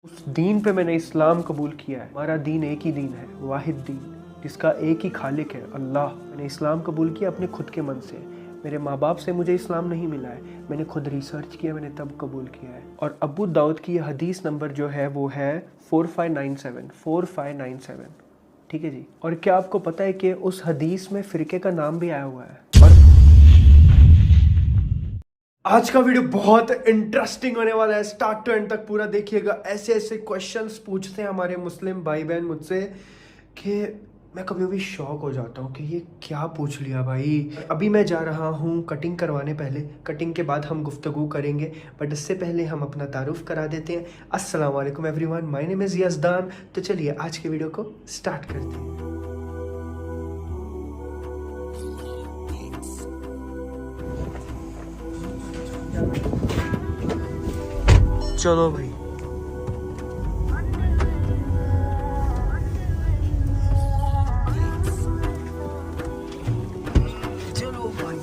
उस दीन पे मैंने इस्लाम कबूल किया है। हमारा दीन एक ही दीन है, वाहिद दीन, जिसका एक ही खालिक है, अल्लाह। मैंने इस्लाम कबूल किया अपने खुद के मन से। मेरे माँ बाप से मुझे इस्लाम नहीं मिला है, मैंने खुद रिसर्च किया, मैंने तब कबूल किया है। और अबू दाऊद की हदीस नंबर जो है वो है 4597। ठीक है जी। और क्या आपको पता है कि उस हदीस में फ़िरके का नाम भी आया हुआ है। और आज का वीडियो बहुत इंटरेस्टिंग होने वाला है, स्टार्ट टू एंड तक पूरा देखिएगा। ऐसे ऐसे क्वेश्चंस पूछते हैं हमारे मुस्लिम भाई बहन मुझसे कि मैं कभी भी शॉक हो जाता हूँ कि ये क्या पूछ लिया भाई। अभी मैं जा रहा हूँ कटिंग करवाने, पहले कटिंग के बाद हम गुफ्तगू करेंगे, बट इससे पहले हम अपना तारुफ करा देते हैं। अस्सलाम वालेकुम एवरीवन, माय नेम इज़ यज़दान। तो चलिए आज के वीडियो को स्टार्ट करते हैं। चलो भाई, चलो भाई।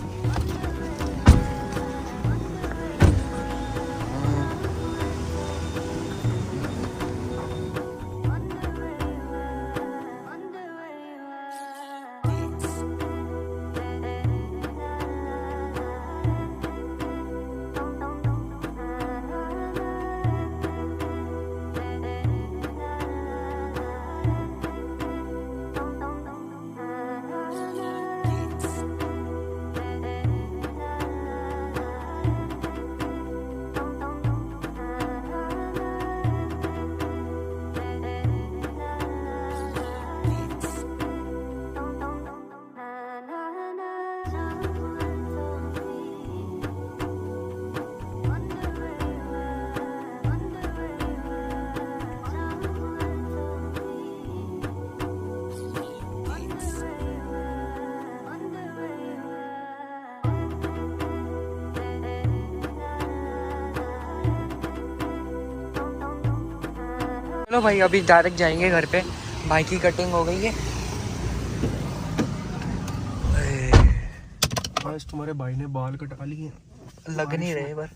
चलो भाई, अभी डायरेक्ट जाएंगे घर पे। भाई की कटिंग हो गई है। आज तुम्हारे भाई ने बाल कटा लिए, लग नहीं रहे पर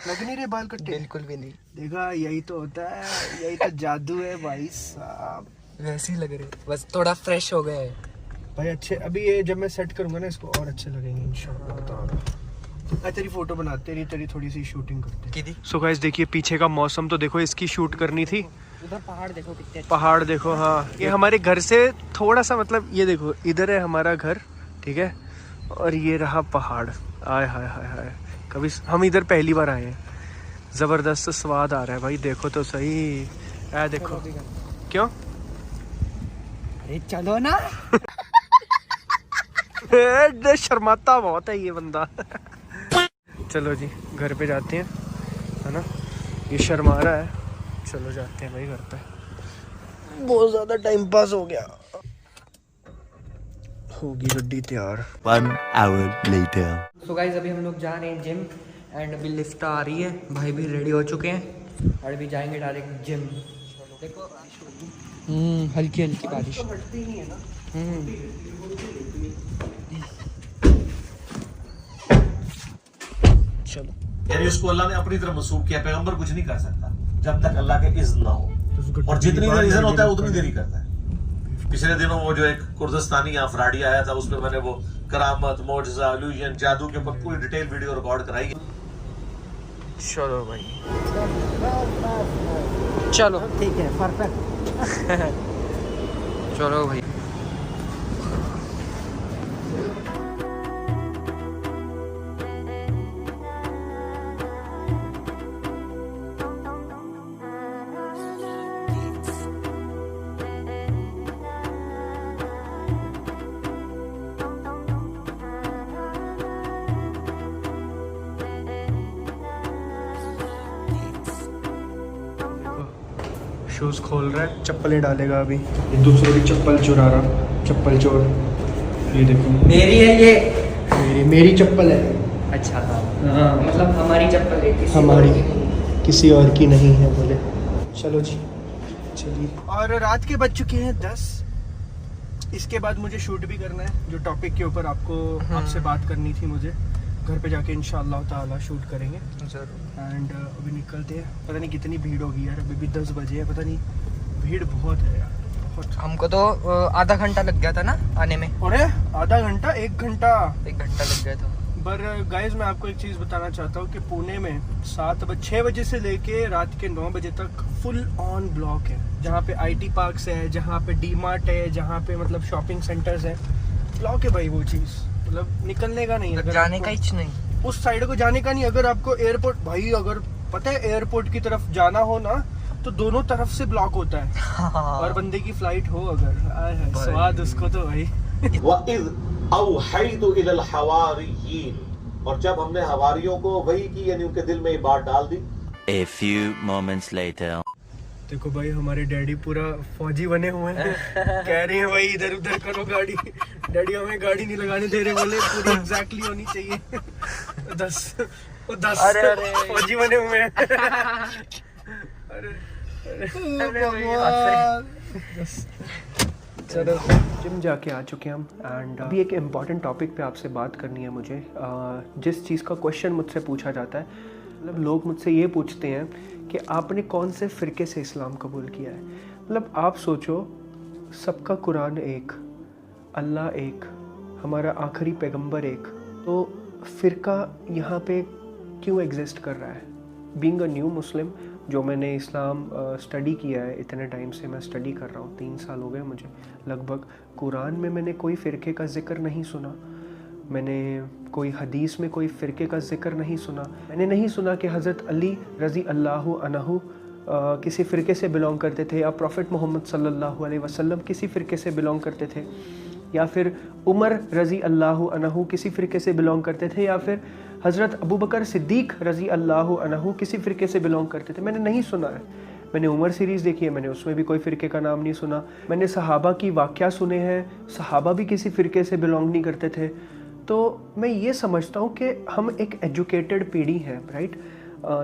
लग नहीं रहे बाल कटे। बिल्कुल भी नहीं। देखा, यही तो होता है, यही तो जादू है भाई साहब। वैसे ही लग रहे, बस थोड़ा फ्रेश हो गया है भाई अच्छे, अभी ये जब मैं सेट करूंगा ना इसको और अच्छे लगेंगे इंशाल्लाह ताला। मैं तेरी फोटो बनाते रही, तेरी थोड़ी सी शूटिंग करते। सो गाइस देखिए पीछे का मौसम तो देखो, इसकी शूट करनी थी। उधर पहाड़ देखो कितने अच्छे। पहाड़ देखो, हाँ ये हमारे घर से थोड़ा सा, मतलब ये देखो इधर है हमारा घर, ठीक है, और ये रहा पहाड़। आय हाय हाय हाय, कभी हम इधर पहली बार आए हैं। ज़बरदस्त स्वाद आ रहा है भाई, देखो तो सही। ऐ देखो। क्यों? अरे चलो ना। शर्माता बहुत है ये बंदा। चलो जी घर पे जाते हैं, है ना, ये शर्मा रहा है। चलो जाते हैं भाई घर पे, बहुत ज्यादा टाइम पास हो गया। होगी गड्डी तैयार। 1 hour later. सो गाइस अभी हम लोग जा रहे हैं जिम एंड अभी लिफ्ट आ रही है। भाई भी रेडी हो चुके हैं और अभी जाएंगे डायरेक्ट जिम। देखो हल्की हल्की बारिश हटती ही है ना। चलो यानी उसको अल्लाह ने अपनी तरफ मसूब किया। पैगंबर कुछ नहीं कर सकता जब तक अल्लाह के इज़्न ना हो, और जितनी देर इज़्न होता है उतनी देर ही करता है। पिछले दिनों वो जो एक कुर्दिस्तानी यहाँ फ्राडी आया था, उसमें मैंने वो करामत, मोजज़ा, इल्यूजन, जादू के ऊपर पूरी डिटेल वीडियो रिकॉर्ड कराई। चलो भाई, चलो ठीक है, परफेक्ट। चलो भाई। शूज़ खोल रहा है, चप्पलें डालेगा अभी। एक दूसरे की चप्पल चुरा रहा, चप्पल चोर। ये देखो मेरी है ये। मेरी चप्पल है। अच्छा हाँ, हाँ मतलब हमारी चप्पल है, किसी हमारी, और की नहीं। किसी और की नहीं है बोले। चलो जी चलिए। और रात के बज चुके हैं 10। इसके बाद मुझे शूट भी करना है, जो टॉपिक के ऊपर आपसे बात करनी थी मुझे। घर पे जाके इंशाल्लाह ताला शूट करेंगे जरूर। एंड अभी निकलते हैं। पता नहीं कितनी भीड़ होगी यार, अभी भी 10 बजे है, पता नहीं, भीड़ बहुत है यार, बहुत। हमको तो आधा घंटा लग गया था ना आने में। अरे आधा घंटा, 1 घंटा, 1 घंटा लग गया था। पर गाइज मैं आपको एक चीज़ बताना चाहता हूँ कि पुणे में 6 बजे से लेके रात के 9 बजे तक फुल ऑन ब्लॉक है। जहाँ पे IT पार्क्स है, जहाँ पे DMart है, जहाँ पे मतलब शॉपिंग सेंटर्स है, ब्लॉक है भाई वो चीज़, मतलब निकलने का नहीं है। मतलब जाने का इच नहीं, उस साइड को जाने का नहीं। अगर आपको एयरपोर्ट, भाई अगर पता है एयरपोर्ट की तरफ जाना हो ना तो दोनों तरफ से ब्लॉक होता है। और बंदे की फ्लाइट हो अगर, आय हाय, स्वाद उसको तो भाई। वइज़ औहैतु इलल हवारियीन, और जब हमने हवारियों को वही की, यानी उनके दिल में ये बात डाल दी। A few moments later. देखो भाई हमारे डैडी पूरा फौजी बने हुए हैं। कह रहे हैं भाई इधर उधर करो गाड़ी। डैडी हमें गाड़ी नहीं लगाने दे रहे, बोले पूरी एग्जैक्टली होनी चाहिए। 10 अरे फौजी बने हुए हैं। चलो जिम जाके आ चुके हैं हम एंड अभी एक इम्पॉर्टेंट टॉपिक पे आपसे बात करनी है मुझे। जिस चीज़ का क्वेश्चन मुझसे पूछा जाता है, मतलब लोग मुझसे ये पूछते हैं कि आपने कौन से फ़िरके से इस्लाम कबूल किया है। मतलब आप सोचो, सबका कुरान एक, अल्लाह एक, हमारा आखिरी पैगंबर एक, तो फ़िरका यहाँ पे क्यों एग्जिस्ट कर रहा है। बीइंग अ न्यू मुस्लिम, जो मैंने इस्लाम स्टडी किया है, इतने टाइम से मैं स्टडी कर रहा हूँ, 3 साल हो गए मुझे लगभग, कुरान में मैंने कोई फ़िरके का ज़िक्र नहीं सुना। मैंने कोई हदीस में कोई फ़िरके का ज़िक्र नहीं सुना। मैंने नहीं सुना कि हज़रत अली रज़ी अल्लाहु अन्हु किसी फ़िरके से बिलोंग करते थे, या प्रॉफिट मोहम्मद सल्लल्लाहु अलैहि वसल्लम किसी फ़िरके से बिलोंग करते थे, या फिर उमर रज़ी अल्लाहु अन्हु किसी फ़िरके से बिलोंग करते थे, या फिर हज़रत अबू बकर सिद्दीक़ रज़ी अल्लाहु अन्हु किसी फ़िरके से बिलोंग करते थे। मैंने नहीं सुना है। मैंने उमर सीरीज़ देखी है, मैंने उसमें भी कोई फ़िरके का नाम नहीं सुना। मैंने सहाबा की वाक़या सुने हैं, सहाबा भी किसी फ़िरके से बिलोंग नहीं करते थे। तो मैं ये समझता हूँ कि हम एक एजुकेटेड पीढ़ी है, राइट।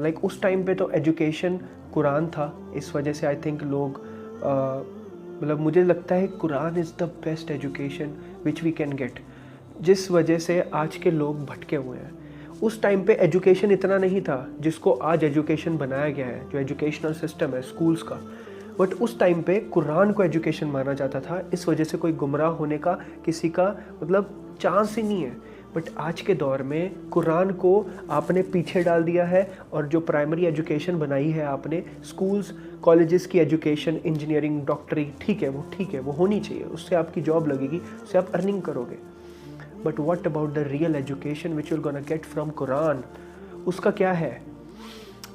लाइक उस टाइम पे तो एजुकेशन कुरान था, इस वजह से आई थिंक लोग मतलब मुझे लगता है Quran is the best education which we can get, जिस वजह से आज के लोग भटके हुए हैं। उस टाइम पे एजुकेशन इतना नहीं था जिसको आज एजुकेशन बनाया गया है, जो एजुकेशनल सिस्टम है स्कूल्स का। बट उस टाइम पे कुरान को एजुकेशन माना जाता था, इस वजह से कोई गुमराह होने का किसी का मतलब चांस ही नहीं है। बट आज के दौर में कुरान को आपने पीछे डाल दिया है, और जो प्राइमरी एजुकेशन बनाई है आपने, स्कूल्स कॉलेजेस की एजुकेशन, इंजीनियरिंग, डॉक्टरी, ठीक है, वो होनी चाहिए, उससे आपकी जॉब लगेगी, उससे आप अर्निंग करोगे। But what about the real education which you are gonna get from Quran, उसका क्या है।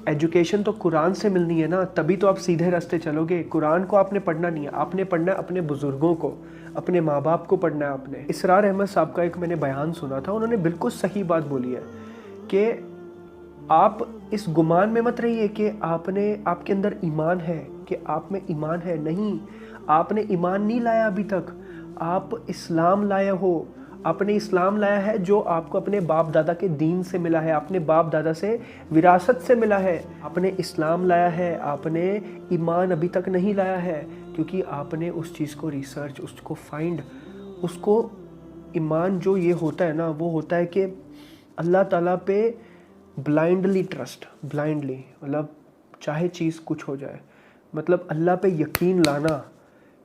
एजुकेशन तो कुरान से मिलनी है ना, तभी तो आप सीधे रास्ते चलोगे। कुरान को आपने पढ़ना नहीं है, आपने पढ़ना है अपने बुज़ुर्गों को, अपने माँ बाप को पढ़ना है आपने। इसरार अहमद साहब का एक मैंने बयान सुना था, उन्होंने बिल्कुल सही बात बोली है कि आप इस गुमान में मत रहिए कि आपके अंदर ईमान है, कि आप में ईमान है। नहीं, आपने ईमान नहीं लाया अभी तक, आप इस्लाम लाए हो। आपने इस्लाम लाया है जो आपको अपने बाप दादा के दीन से मिला है, आपने बाप दादा से विरासत से मिला है। आपने इस्लाम लाया है, आपने ईमान अभी तक नहीं लाया है, क्योंकि आपने उस चीज़ को रिसर्च, उसको फाइंड, उसको ईमान जो ये होता है ना, वो होता है कि अल्लाह ताला पे ब्लाइंडली ट्रस्ट, ब्लाइंडली मतलब चाहे चीज़ कुछ हो जाए, मतलब अल्लाह पे यकीन लाना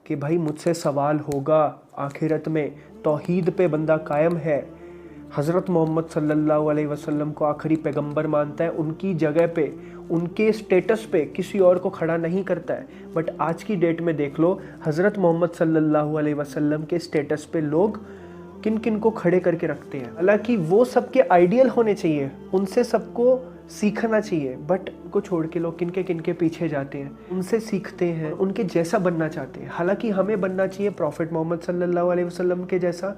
कि भाई मुझसे सवाल होगा आखिरत में। तौहीद पे बंदा कायम है, हज़रत मोहम्मद सल्लल्लाहु अलैहि वसल्लम को आखिरी पैगंबर मानता है, उनकी जगह पे, उनके स्टेटस पे किसी और को खड़ा नहीं करता है। बट आज की डेट में देख लो, हज़रत मोहम्मद सल्लल्लाहु अलैहि वसल्लम के स्टेटस पे लोग किन किन को खड़े करके रखते हैं। हालांकि वो सबके आइडियल होने चाहिए, उनसे सबको सीखना चाहिए, बट को छोड़ के लोग किनके पीछे जाते हैं, उनसे सीखते हैं, उनके जैसा बनना चाहते हैं। हालांकि हमें बनना चाहिए प्रॉफिट मोहम्मद सल्लल्लाहु अलैहि वसल्लम के जैसा,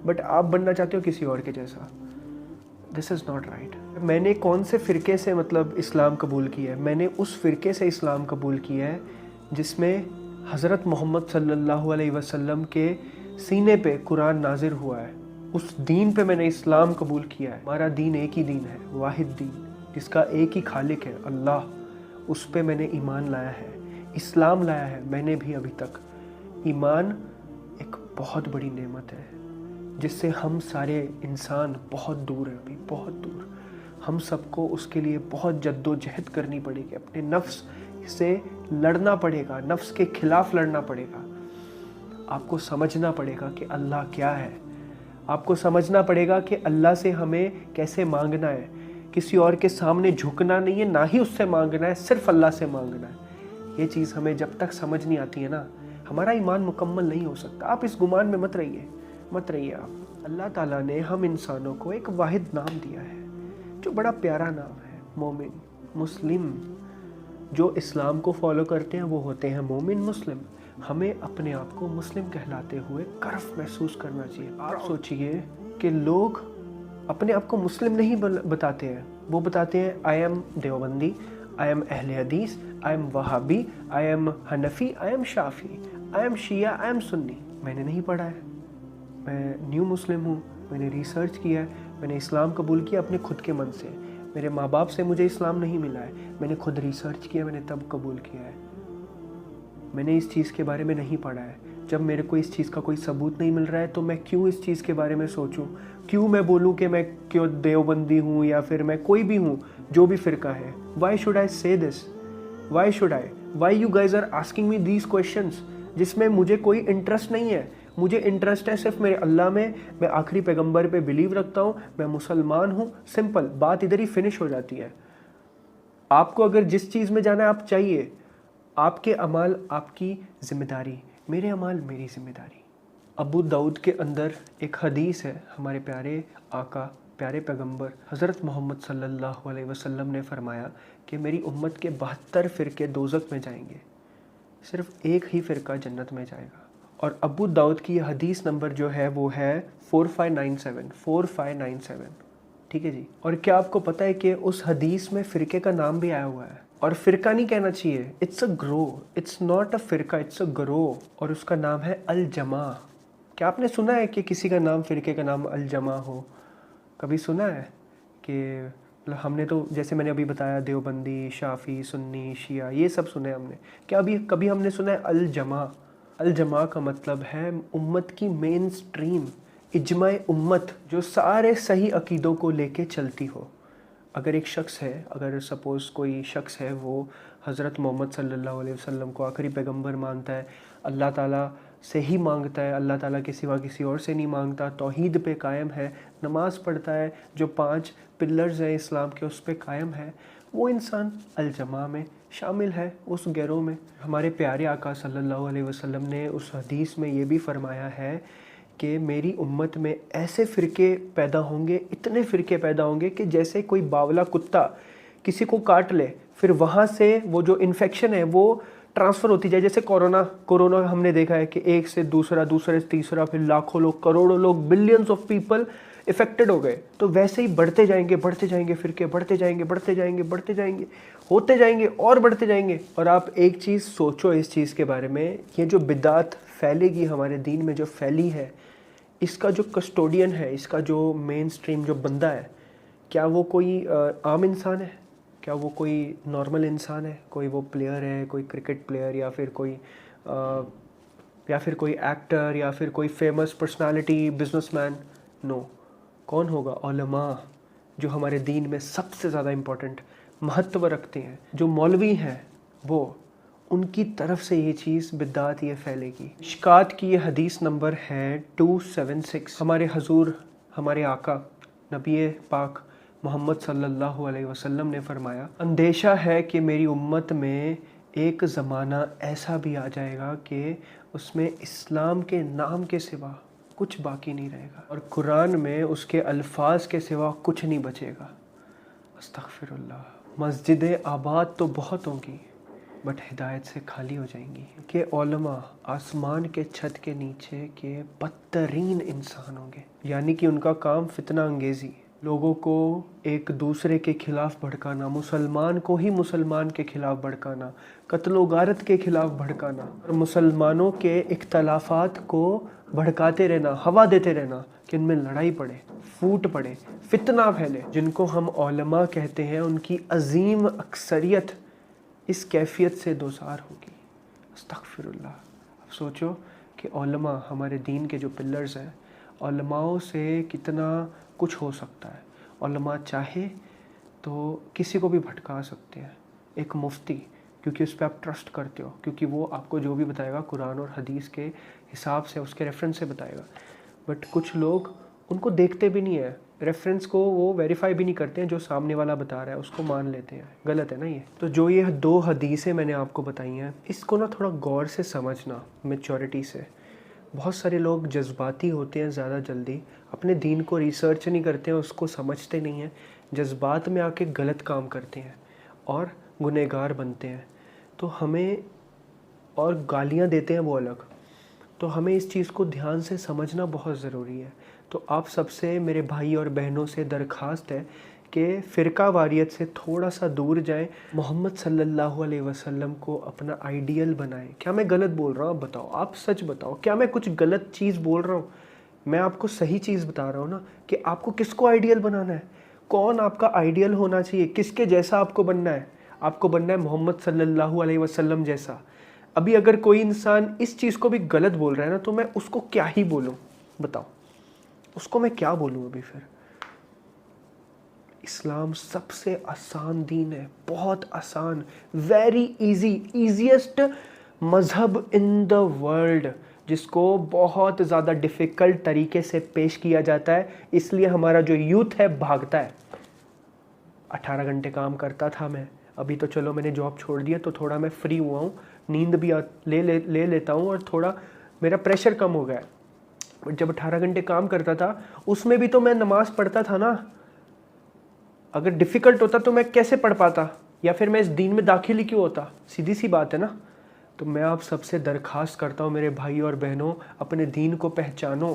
बट आप बनना चाहते हो किसी और के जैसा। This is not right. मैंने कौन से फ़िरके से मतलब इस्लाम कबूल किया है? मैंने उस फ़िरके से इस्लाम कबूल किया है जिसमें हज़रत मोहम्मद सल्लल्लाहु अलैहि वसल्लम के सीने पे कुरान नाजिर हुआ है। उस दीन पे मैंने इस्लाम कबूल किया है। हमारा दीन एक ही दीन है, वाहिद दीन, जिसका एक ही खालिक है, अल्लाह। उस पे मैंने ईमान लाया है, इस्लाम लाया है मैंने भी अभी तक। ईमान एक बहुत बड़ी नेमत है जिससे हम सारे इंसान बहुत दूर हैं, अभी बहुत दूर। हम सबको उसके लिए बहुत जद्दोजहद करनी पड़ेगी, अपने नफ्स से लड़ना पड़ेगा, नफ्स के खिलाफ लड़ना पड़ेगा। आपको समझना पड़ेगा कि अल्लाह क्या है, आपको समझना पड़ेगा कि अल्लाह से हमें कैसे मांगना है। किसी और के सामने झुकना नहीं है, ना ही उससे मांगना है, सिर्फ अल्लाह से मांगना है। ये चीज़ हमें जब तक समझ नहीं आती है ना, हमारा ईमान मुकम्मल नहीं हो सकता। आप इस गुमान में मत रहिए आप। अल्लाह ताला ने हम इंसानों को एक वाहिद नाम दिया है जो बड़ा प्यारा नाम है, मोमिन मुस्लिम। जो इस्लाम को फॉलो करते हैं वो होते हैं मोमिन मुस्लिम। हमें अपने आप को मुस्लिम कहलाते हुए गर्व महसूस करना चाहिए। आप सोचिए कि लोग अपने आप को मुस्लिम नहीं बताते हैं, वो बताते हैं I am Deobandi, I am Ahle Hadith, I am Wahabi, I am Hanafi, I am Shafi, I am Shia, I am Sunni. मैंने नहीं पढ़ा है, मैं न्यू मुस्लिम हूँ, मैंने रिसर्च किया है, मैंने इस्लाम कबूल किया अपने खुद के मन से। मेरे माँ बाप से मुझे इस्लाम नहीं मिला है, मैंने खुद रिसर्च किया, मैंने तब कबूल किया है। मैंने इस चीज़ के बारे में नहीं पढ़ा है। जब मेरे को इस चीज़ का कोई सबूत नहीं मिल रहा है तो मैं क्यों इस चीज़ के बारे में सोचूं? क्यों मैं बोलूं कि मैं क्यों देवबंदी हूँ या फिर मैं कोई भी हूँ, जो भी फ़िरका है। Y should I say this? Why you guys are asking me these questions जिसमें मुझे कोई इंटरेस्ट नहीं है। मुझे इंटरेस्ट है सिर्फ मेरे अल्लाह में, मैं आखिरी पैगंबर पे बिलीव रखता हूँ, मैं मुसलमान हूँ। सिंपल बात इधर ही फिनिश हो जाती है। आपको अगर जिस चीज़ में जाना है आप चाहिए, आपके अमाल आपकी ज़िम्मेदारी, मेरे अमाल मेरी ज़िम्मेदारी। अबू दाऊद के अंदर एक हदीस है, हमारे प्यारे आका प्यारे पैगंबर हज़रत मोहम्मद सल्लल्लाहु अलैहि वसल्लम ने फरमाया कि मेरी उम्मत के 72 फ़िरके दोज़ख में जाएंगे, सिर्फ एक ही फ़िरका जन्नत में जाएगा। और अबू दाऊद की यह हदीस नंबर जो है वो है 4597। ठीक है जी। और क्या आपको पता है कि उस हदीस में फ़िरके का नाम भी आया हुआ है? और फ़िरका नहीं कहना चाहिए, it's a group, it's not a फ़िरका, इट्स अ ग्रो। और उसका नाम है अल जमा। क्या आपने सुना है कि किसी का नाम, फ़िरके का नाम अल जमा हो? कभी सुना है कि हमने तो जैसे मैंने अभी बताया देवबंदी, शाफ़ी, सुन्नी, शिया, ये सब सुने हमने। क्या अभी कभी हमने सुना है अल जमा? अल जमा का मतलब है उम्मत की मेन स्ट्रीम, इज्माए उम्मत, जो सारे सही अकीदों को लेके चलती हो। अगर एक शख्स है, अगर सपोज़ कोई शख्स है वो हज़रत मोहम्मद सल्लल्लाहु अलैहि वसल्लम को आखिरी पैगंबर मानता है, अल्लाह ताला से ही मांगता है, अल्लाह ताला के सिवा किसी और से नहीं मांगता, तौहीद पे कायम है, नमाज़ पढ़ता है, जो 5 पिलर्स हैं इस्लाम के उस पे कायम है, वो इंसान अल जमा में शामिल है, उस गिरोह में। हमारे प्यारे आका सल्लल्लाहु अलैहि वसल्लम ने उस हदीस में ये भी फरमाया है कि मेरी उम्मत में ऐसे फ़िरके पैदा होंगे, इतने फ़िरके पैदा होंगे कि जैसे कोई बावला कुत्ता किसी को काट ले, फिर वहाँ से वो जो इन्फेक्शन है वो ट्रांसफ़र होती जाए। जैसे कोरोना हमने देखा है कि एक से दूसरा, दूसरे से तीसरा, फिर लाखों लोग, करोड़ों लोग, बिलियंस ऑफ पीपल इफ़ेक्टेड हो गए। तो वैसे ही बढ़ते जाएंगे फ़िरके, बढ़ते जाएंगे, होते जाएंगे और बढ़ते जाएंगे। और आप एक चीज़ सोचो इस चीज़ के बारे में, ये जो बिदात फैलेगी हमारे दीन में, जो फैली है, इसका जो कस्टोडियन है, इसका जो मेन स्ट्रीम जो बंदा है, क्या वो कोई आम इंसान है? क्या वो कोई नॉर्मल इंसान है? कोई वो प्लेयर है, कोई क्रिकेट प्लेयर, या फिर कोई एक्टर, या फिर कोई फेमस पर्सनालिटी, बिजनेसमैन? नो। कौन होगा? उलमा, जो हमारे दीन में सबसे ज़्यादा इम्पोर्टेंट महत्व रखते हैं, जो मौलवी हैं, वो उनकी तरफ से ये चीज़ बिदात ये फैलेगी। शिकात की ये हदीस नंबर है 276। हमारे हजूर, हमारे आका नबी पाक मोहम्मद सल्लल्लाहु अलैहि वसल्लम ने फरमाया, अंदेशा है कि मेरी उम्मत में एक ज़माना ऐसा भी आ जाएगा कि उसमें इस्लाम के नाम के सिवा कुछ बाकी नहीं रहेगा, और कुरान में उसके अल्फाज के सिवा कुछ नहीं बचेगा। अस्तगफिरुल्लाह। मस्जिदें आबाद तो बहुत होंगी, बट हिदायत से खाली हो जाएंगी। कि उलमा आसमान के छत के नीचे के बदतरीन इंसान होंगे, यानी कि उनका काम फितना अंगेज़ी, लोगों को एक दूसरे के खिलाफ भड़काना, मुसलमान को ही मुसलमान के खिलाफ भड़काना, कत्लो गारत के खिलाफ भड़काना, और मुसलमानों के इख्तलाफात को भड़काते रहना, हवा देते रहना कि इनमें लड़ाई पड़े, फूट पड़े, फितना फैले। जिनको हम उलमा कहते हैं, उनकी अजीम अक्सरियत इस कैफियत से दोचार होगी। अस्तगफिरुल्लाह। अब सोचो कि उलमा हमारे दीन के जो पिलर्स हैं, उलमाओं से कितना कुछ हो सकता है। उलमा चाहे तो किसी को भी भटका सकते हैं। एक मुफ्ती, क्योंकि उस पर आप ट्रस्ट करते हो, क्योंकि वो आपको जो भी बताएगा कुरान और हदीस के हिसाब से, उसके रेफरेंस से बताएगा। बट कुछ लोग उनको देखते भी नहीं है, रेफरेंस को वो वेरीफाई भी नहीं करते हैं, जो सामने वाला बता रहा है उसको मान लेते हैं। गलत है ना ये। तो जो ये 2 हदीसें मैंने आपको बताई हैं, इसको ना थोड़ा गौर से समझना, मैच्योरिटी से। बहुत सारे लोग जज्बाती होते हैं, ज़्यादा जल्दी अपने दीन को रिसर्च नहीं करते हैं, उसको समझते नहीं हैं, जज्बात में आके गलत काम करते हैं और गुनहगार बनते हैं। तो हमें, और गालियाँ देते हैं वो अलग। तो हमें इस चीज़ को ध्यान से समझना बहुत ज़रूरी है। तो आप सबसे, मेरे भाई और बहनों से दरख्वास्त है कि फ़िरका वारियत से थोड़ा सा दूर जाएं, मोहम्मद सल्लल्लाहु अलैहि वसल्लम को अपना आइडियल बनाएं। क्या मैं गलत बोल रहा हूँ? आप बताओ, आप सच बताओ, क्या मैं कुछ गलत चीज़ बोल रहा हूँ? मैं आपको सही चीज़ बता रहा हूँ ना, कि आपको किसको आइडियल बनाना है, कौन आपका आइडियल होना चाहिए, किसके जैसा आपको बनना है। आपको बनना है मोहम्मद सल्लल्लाहु अलैहि वसल्लम जैसा। अभी अगर कोई इंसान इस चीज़ को भी गलत बोल रहा है ना, तो मैं उसको क्या ही बोलूँ? बताओ, उसको मैं क्या बोलूँ अभी फिर? इस्लाम सबसे आसान दीन है, बहुत आसान, वेरी इजी, ईजीएस्ट मज़हब इन द वर्ल्ड, जिसको बहुत ज़्यादा डिफ़िकल्ट तरीके से पेश किया जाता है। इसलिए हमारा जो यूथ है भागता है। 18 घंटे काम करता था मैं, अभी तो चलो मैंने जॉब छोड़ दिया, तो थोड़ा मैं फ्री हुआ हूँ, नींद भी ले लेता हूँ, और थोड़ा मेरा प्रेशर कम हो गया है। बट जब 18 घंटे काम करता था, उसमें भी तो मैं नमाज़ पढ़ता था ना। अगर डिफ़िकल्ट होता तो मैं कैसे पढ़ पाता, या फिर मैं इस दीन में दाखिल ही क्यों होता? सीधी सी बात है ना। तो मैं आप सबसे दरख्वास्त करता हूँ मेरे भाई और बहनों, अपने दीन को पहचानो,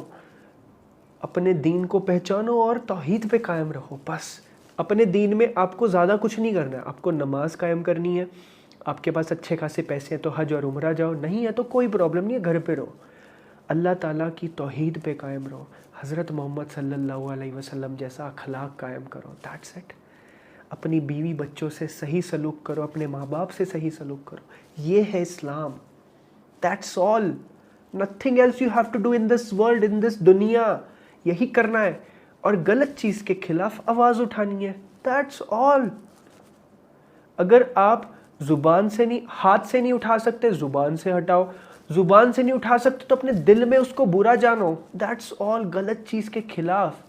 अपने दीन को पहचानो और तौहीद पे कायम रहो। बस अपने दीन में आपको ज़्यादा कुछ नहीं करना है। आपको नमाज कायम करनी है, आपके पास अच्छे खासे पैसे हैं तो हज और उम्रा जाओ, नहीं है तो कोई प्रॉब्लम नहीं है, घर पे रहो, अल्लाह ताला की तौहीद पे कायम रहो, हज़रत मोहम्मद सल्लल्लाहु अलैहि वसल्लम जैसा अखलाक कायम करो। That's it. अपनी बीवी बच्चों से सही सलूक करो, अपने माँ बाप से सही सलूक करो। ये है Islam. That's all, nothing else you have to do in this world, in this दुनिया। यही करना है, और गलत चीज़ के खिलाफ आवाज़ उठानी है। That's all. अगर आप ज़ुबान से नहीं, हाथ से नहीं उठा सकते, ज़ुबान से हटाओ। ज़ुबान से नहीं उठा सकते तो अपने दिल में उसको बुरा जानो। दैट्स ऑल, गलत चीज़ के खिलाफ।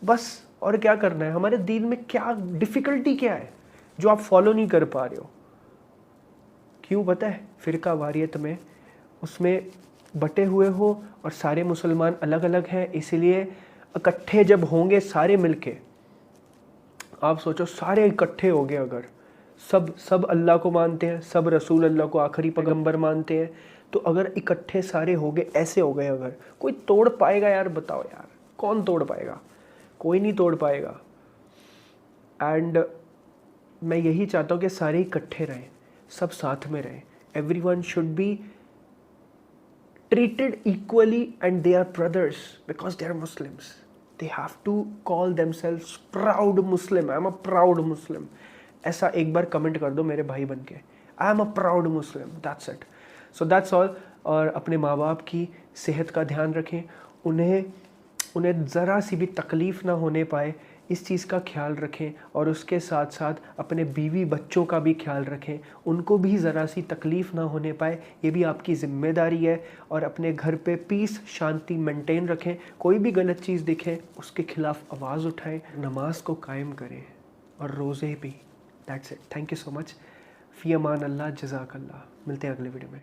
बस, और क्या करना है? हमारे दीन में क्या डिफ़िकल्टी क्या है जो आप फॉलो नहीं कर पा रहे हो? क्यों पता है? फ़िरका वारियत में, उसमें बटे हुए हो और सारे मुसलमान अलग अलग हैं, इसलिए इकट्ठे जब होंगे सारे मिलके, आप सोचो सारे इकट्ठे हो गए, अगर सब अल्लाह को मानते हैं, सब रसूल अल्लाह को आखिरी पैगंबर मानते हैं, तो अगर इकट्ठे सारे हो गए, ऐसे हो गए, अगर कोई तोड़ पाएगा यार? बताओ यार, कौन तोड़ पाएगा? कोई नहीं तोड़ पाएगा। एंड मैं यही चाहता हूँ कि सारे इकट्ठे रहें, सब साथ में रहें। Everyone should be treated equally and they are brothers because they are Muslims. They have to call themselves proud Muslim. I am a proud Muslim. ऐसा एक बार कमेंट कर दो मेरे भाई बन के, I am a proud Muslim. That's it. So that's all. और अपने माँ बाप की सेहत का ध्यान रखें, उन्हें ज़रा सी भी तकलीफ़ ना होने पाए, इस चीज़ का ख्याल रखें। और उसके साथ साथ अपने बीवी बच्चों का भी ख्याल रखें, उनको भी ज़रा सी तकलीफ़ ना होने पाए, ये भी आपकी ज़िम्मेदारी है। और अपने घर पे पीस, शांति मेंटेन रखें। कोई भी गलत चीज़ दिखे उसके ख़िलाफ़ आवाज़ उठाएं, नमाज को कायम करें और रोज़े भी। That's it. Thank you so much. फ़ी अमान अल्लाह, जज़ाकल्लाह। मिलते हैं अगले वीडियो में।